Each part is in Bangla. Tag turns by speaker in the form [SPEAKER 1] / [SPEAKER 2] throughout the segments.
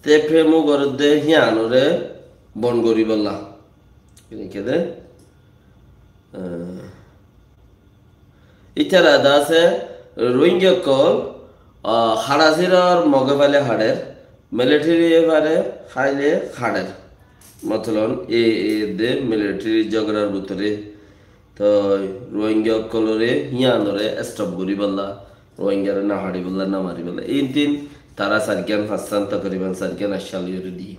[SPEAKER 1] তে প্রেমও করে দে হিয়ানোরে বন করি বললা কে দে ইচ্ছার আদা আছে রোহিঙ্গা কল হাড়াছিরার মগে পাইলে হাড়ের মিলিটারি পারে খাইলে হাড়ের মতলন এ দে মিলিটারি ঝগড়ার ভিতরে তো রোহিঙ্গা কলরে হিয়ানরে স্টপ করি বললা রোহিঙ্গারে না হাড়ি বললা না মারি বললা এই দিন তারা সারকেন ফাস্তান তকরিবান সারকেন আশালিয়রে দি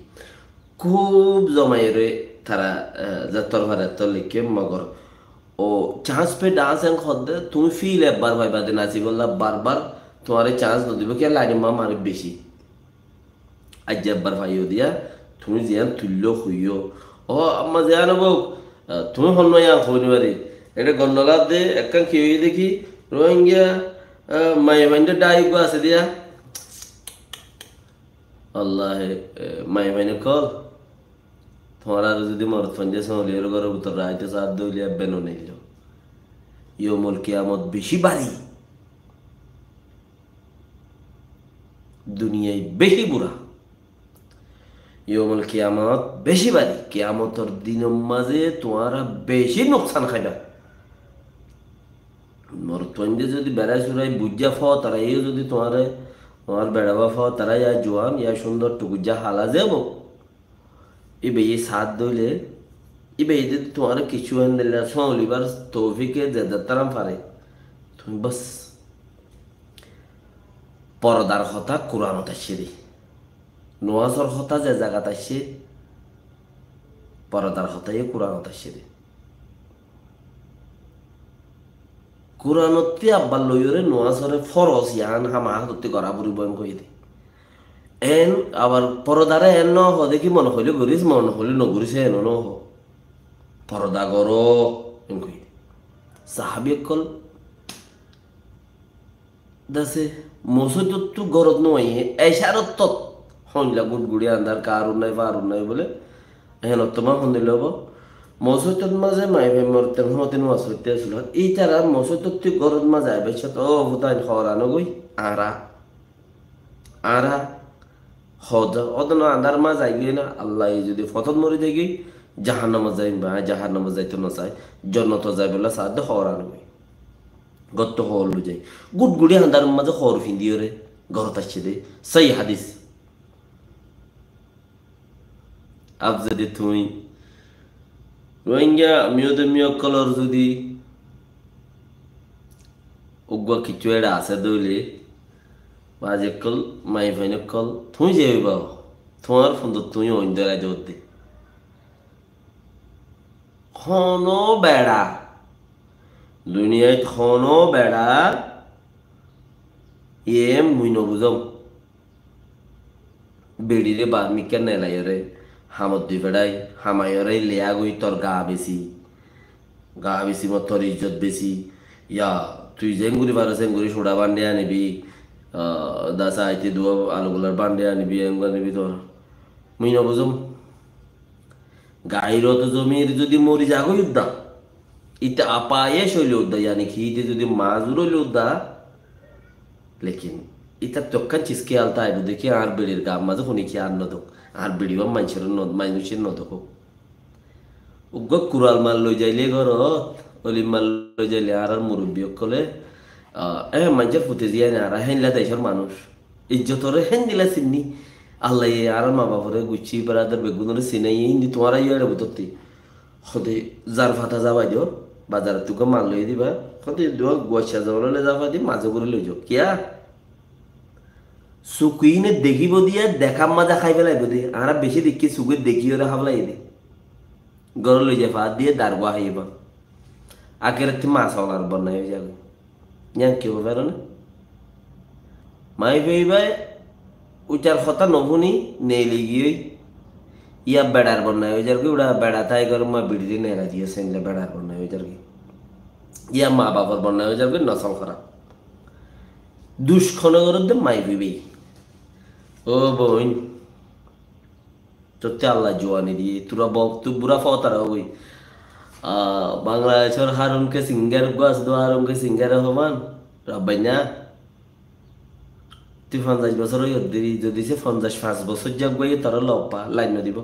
[SPEAKER 1] খুব জমাইরে তারা যাত্তর ভারাত্তর লিখে মগর ও চান্স পে ডান্স এন্ড খদ্দে তুমি ফিল একবার ভাইবা দিন আছি বললা বারবার তোমার চান্স ন দিব কে লাইন মা মারি বেশি আজ একবার ভাইও দিয়া তুমি জিয়ান তুল্য হইও ও আম্মা জিয়ান বউ তুমি হন নয়া হইনি বারি এটা গন্ডলা দে একখান কি হই দেখি রোহিঙ্গা মাই মাইন্ডে ডাইগো আছে দিয়া আল্লাহ মাই মাইনে কল তোমার আর যদি মরত ফঞ্জে সলিয়ার ঘরের ভিতর রাইতে সাত দইলিয়া বেনো নিল ইয়মুল কিয়ামত বেশি বাড়ি দুনিয়ায় বেশি বুড়া ইয়মুল কিয়ামত বেশি বাড়ি কিয়ামতর দিনের মাঝে তোমারা বেশি নোকসান খাইবা মরত ফঞ্জে যদি বেড়াই সুরাই বুঝা ফ তারা এই যদি তোমার বেড়াবা ফ তারা ইয়া জোয়ান ইয়া সুন্দর টুকুজা হালা যাবো ইবে এই সাত দইলে ইবে যদি তোমার কিছু দিলে সলিবার তৌফিকে তারাম পারে তুমি বাস পরদার হতা কোরআনত আসছে রে নোয়াজর হতা যে জায়গাত আসছে পরদার হতাই কোরআনত আসছে রে কোরআনতে আব্বার লইরে নোয়াজরে ফরজ ইয়ান হামা হাততে করা বুড়ি বয়ন কই দে এন আবার পরদারে এন ন হ দেখি মনে হইলে গরিস মনে হইলে নগরিস এন ন হ পরদা গর কই সাহাবি কল দাসে মসজিদ তো গরত নয় এশারত তত হইলা গুড়গুড়ি আন্দার কারুন নাই বলে হেন তোমা হন্দিল হব মসজিদত মাঝে মাই ভাই মরতে হতেন ওয়াজ হইতে আসল এই তারা মসজিদত তুই গরত মাঝে আইবে তো ভুতাইন হরানো গই আরা হদ অদন আন্দার মা যাই গই না আল্লাহ যদি ফতত মরি যাই গই জাহান্নামে যাই বা জাহান্নামে যাইতে না চাই জন্নত যাই বলে সাধ্য হরানো গই গত্ত হলু যাই গুড়গুড়ি আন্দার মাঝে হর ফিন্দিও রে গরত আসছে দে সেই হাদিস আব যদি তুমি রোহিঙ্গা মিয় কলর যদি উগ্র কিছু এটা আছে দইলে বাজে কল মাই ভাইনে কল তুই যাবি বাও তোমার ফোন তো তুই অন্য রাজ্য হতে হন বেড়া দুনিয়ায় হন বেড়া এ মুই নবুঝম বেড়িরে বার্মিকা নেলাইরে হামত দুই বেড়াই হামায়রে লেয়া গই তোর গা বেশি মত তোর ইজ্জত বেশি ইয়া তুই জেঙ্গুরি পারো জেঙ্গুরি সোডা বান্ডে আনিবি দাসা আইতে দু আলুগুলার বান্ডে আনিবি এঙ্গা নিবি তোর মুই নবুঝম গাইরত জমির যদি মরি যাগো উদ্দা ইতে আপায়ে শৈল উদ্দা ইয়ানি খিতে যদি মাজুর হইল উদ্দা লেকিন ইতা তক্কান চিসকে আলতা আইব দেখি আর বেড়ির গা মাঝে শুনি কি আর নদক আর বেড়িবা মানুষের নদক উগ্র কুড়াল মাল লই যাইলে ঘরত অলিম মাল লই যাইলে আর মুরব্বী কলে মানুষের ফুটে দিয়ে না আর হেনলা দেশের মানুষ ইজ্জতরে হেন দিলা চিনি আল্লাহ আর মা বাপরে গুচ্ছি বেড়াদের বেগুনের চিনাই হিন্দি তোমার ইয়ে বুতরতি সদে যার ফাটা যাবাই দিও বাজারে তোকে মাল লই দিবা সদে গোয়াশা যাবলে যাবা দি মাঝে করে লই যাও কিয়া সুকুইনে দেখিব দিয়ে দেখার মাজা খাই পেলাইব দে আর বেশি দেখি সুকুই দেখি ওরা হাবলাই দে গড় লই যা ভাত দিয়ে দাঁড়বা হাইবা আগের মাছ হলার বন্যায় হয়ে যাবে ইয়ান কি হবে না মাই ভাই উচার কথা নভুনি নেইলে গিয়ে ইয়া বেড়ার বন্যায় হয়ে যাবে ওরা বেড়া তাই করে মা বিড়ি নেড়া দিয়ে সেনলে বেড়ার বন্যায় হয়ে যাবে ইয়া মা বাবার বন্যায় হয়ে যাবে নসল খারাপ দুষ্খনে করে দে মাই ভাই ও বোন তোতে আল্লাহ জোয়ানি দিয়ে তোরা তুই বুড়া ফতারা ওই বাংলাদেশের হারুনকে সিঙ্গার গাছ দো হারুনকে সিঙ্গার হমান রাব্বাইনা তুই 50 বছর ওই অদ্দি যদি সে 55 বছর যাক গিয়ে তারা লব পা লাইন দিব